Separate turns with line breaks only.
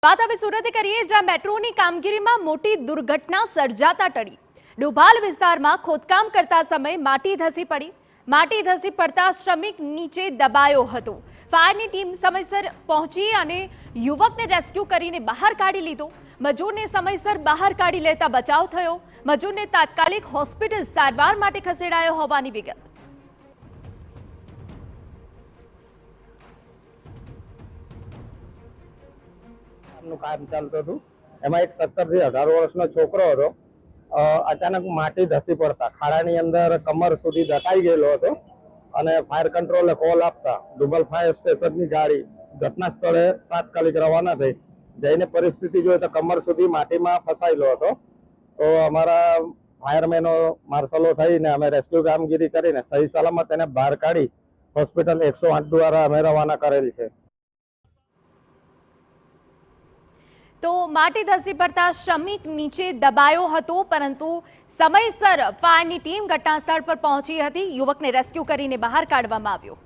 बात હવે સુરત કરીએ જ્યાં મેટ્રોની કામગીરીમાં મોટી દુર્ઘટના સર્જાતા ટળી। ડુભાલ વિસ્તારમાં ખોદકામ કરતા સમયે માટી ધસી પડી। માટી ધસી પડતા શ્રમિક નીચે દબાયો હતો। ફાયરની ટીમ સમયસર પહોંચી અને યુવકને રેસ્ક્યુ કરીને બહાર કાઢી લીધો। મજૂરને સમયસર બહાર કાઢી લેતા બચાવ થયો। મજૂરને તાત્કાલિક હોસ્પિટલ સારવાર માટે ખસેડાયો હોવાની વિગત।
काम चालत हतुं एमां एक 17 થી 18 વર્ષનો છોકરો હતો। अचानक माटी धसी पड़ता खाड़ानी अंदर कमर सुधी दटाई गયેલો હતો અને फायर कंट्रोले कॉल आपता डुबल फायर स्टेशननी गाड़ी घटना स्थळे तात्कालिक रवाना થઈ। जईने परिस्थिति जोई तो कमर सुधी माटीमां फसायेलो હતો। तो अमारा फायरमेनो मार्शलो थईने अमे रेस्क्यू कामगीरी करीने सही सलामत एने बहार काढी होस्पिटल 108 द्वारा अमे रवाना करेल छे।
तो माटी धसी पड़ता श्रमिक नीचे दबायो हतो परंतु समयसर फायरनी टीम घटनास्थळ पर पहुंची हती। युवकने रेस्क्यू करीने बहार काढवामां આવ્યો।